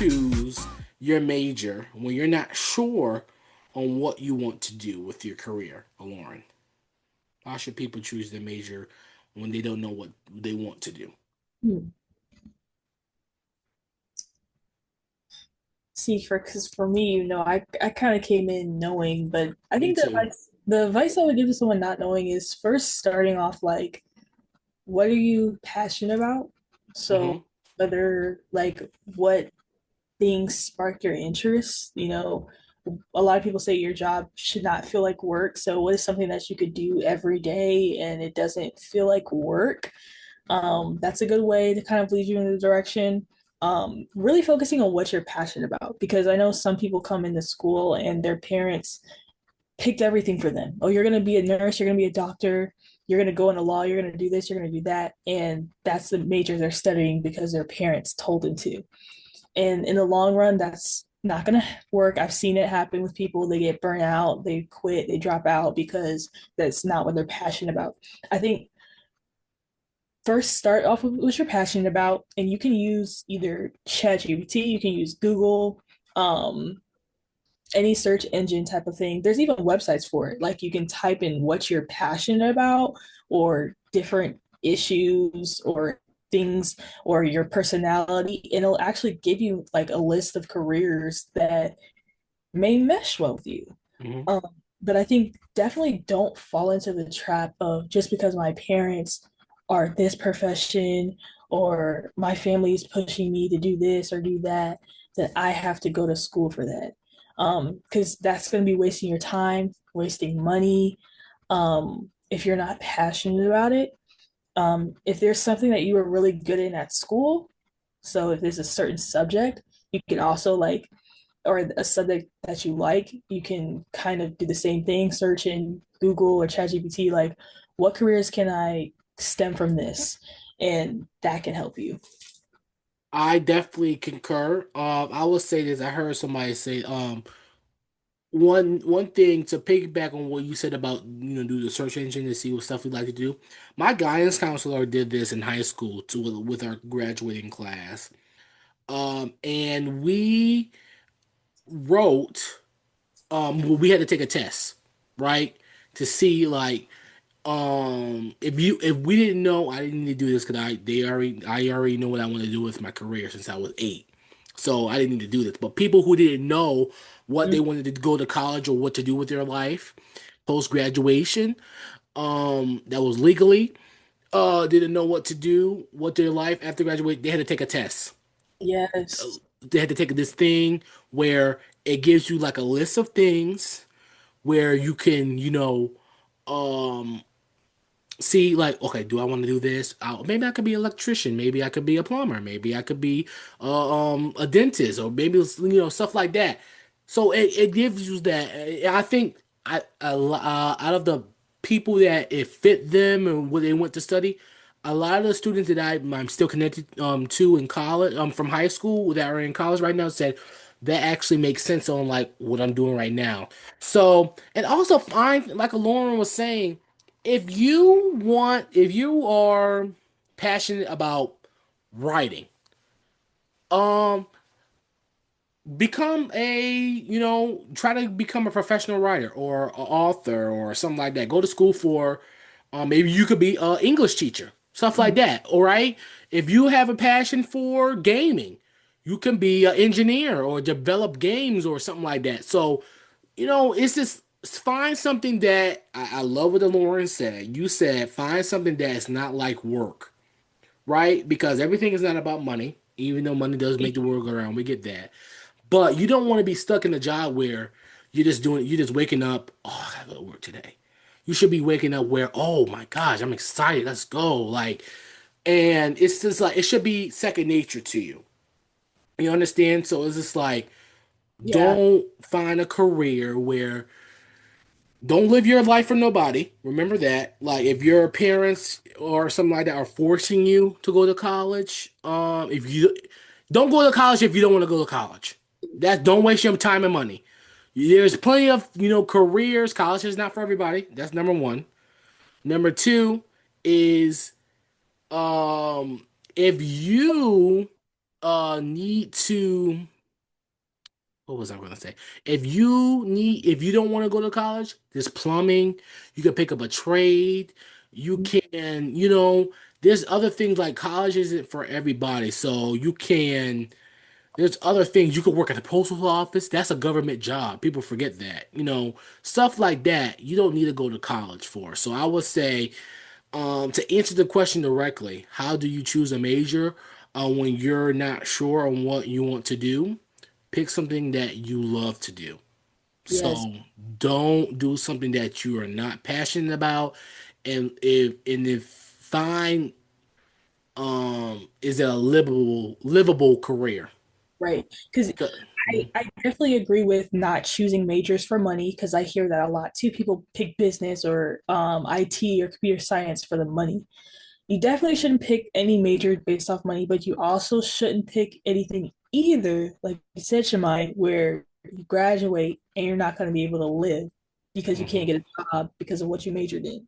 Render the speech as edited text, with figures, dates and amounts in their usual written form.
choose your major when you're not sure on what you want to do with your career, Lauren? How should people choose their major when they don't know what they want to do? Hmm. See, for me, I kind of came in knowing, but I Me think too. the advice I would give to someone not knowing is first starting off like, what are you passionate about? So Hmm. whether like what things spark your interest, a lot of people say your job should not feel like work. So what is something that you could do every day and it doesn't feel like work? That's a good way to kind of lead you in the direction. Really focusing on what you're passionate about because I know some people come into school and their parents picked everything for them. Oh, you're going to be a nurse, you're going to be a doctor, you're going to go into law, you're going to do this, you're going to do that. And that's the major they're studying because their parents told them to. And in the long run, that's not going to work. I've seen it happen with people. They get burnt out, they quit, they drop out because that's not what they're passionate about. I think first start off with what you're passionate about, and you can use either ChatGPT, you can use Google, um, any search engine type of thing. There's even websites for it. Like you can type in what you're passionate about or different issues or things or your personality, and it'll actually give you like a list of careers that may mesh well with you. Hmm. Um, but I think definitely don't fall into the trap of just because my parents are this profession or my family is pushing me to do this or do that, that I have to go to school for that. Because that's going to be wasting your time, wasting money. If you're not passionate about it, if there's something that you were really good in at school, so if there's a certain subject, you can also like or a subject that you like, you can kind of do the same thing, search in Google or ChatGPT, like what careers can I stem from this? And that can help you. I definitely concur. I will say this. I heard somebody say, one thing to piggyback on what you said about do the search engine to see what stuff we like to do. My guidance counselor did this in high school to with our graduating class. And we wrote well, we had to take a test, right? To see like if we didn't know, I didn't need to do this because I already know what I want to do with my career since I was 8. So I didn't need to do this. But people who didn't know what they Mm. wanted to go to college or what to do with their life post graduation, that was legally, didn't know what to do, what their life after graduate, they had to take a test. Yes. They had to take this thing where it gives you like a list of things where you can, um see like, okay, do I want to do this? Maybe I could be an electrician, maybe I could be a plumber, maybe I could be a dentist, or maybe stuff like that. So it gives you that. I think out of the people that it fit them and what they went to study, a lot of the students that I'm still connected to in college, from high school, that are in college right now, said that actually makes sense on like what I'm doing right now. So, and also find, like Lauren was saying, if you are passionate about writing, um, become try to become a professional writer or an author or something like that. Go to school for, maybe you could be an English teacher, stuff like that. All right. If you have a passion for gaming, you can be an engineer or develop games or something like that. So, it's just find something that I love what the Lauren said. You said find something that's not like work, right? Because everything is not about money, even though money does make the world go around. We get that. But you don't want to be stuck in a job where you're just waking up, oh, I gotta go to work today. You should be waking up where, oh my gosh, I'm excited, let's go. Like, and it's just like, it should be second nature to you. You understand? So it's just like, Yeah. don't find a career where don't live your life for nobody. Remember that. Like if your parents or something like that are forcing you to go to college, if you don't go to college if you don't want to go to college. That don't waste your time and money. There's plenty of, careers. College is not for everybody. That's number one. Number two is if you need to what was I going to say? If you don't want to go to college, there's plumbing. You can pick up a trade. You can, there's other things like college isn't for everybody. So there's other things. You could work at the postal office. That's a government job. People forget that. Stuff like that. You don't need to go to college for. So I would say, to answer the question directly, how do you choose a major when you're not sure on what you want to do? Pick something that you love to do. Yes, So don't do something that you are not passionate about. And if find is it a livable career? right. Because I definitely agree with not choosing majors for money because I hear that a lot too. People pick business or IT or computer science for the money. You definitely shouldn't pick any major based off money, but you also shouldn't pick anything either, like you said, Shemai, where you graduate and you're not going to be able to live because you can't Mhm. get a job because of what you majored in.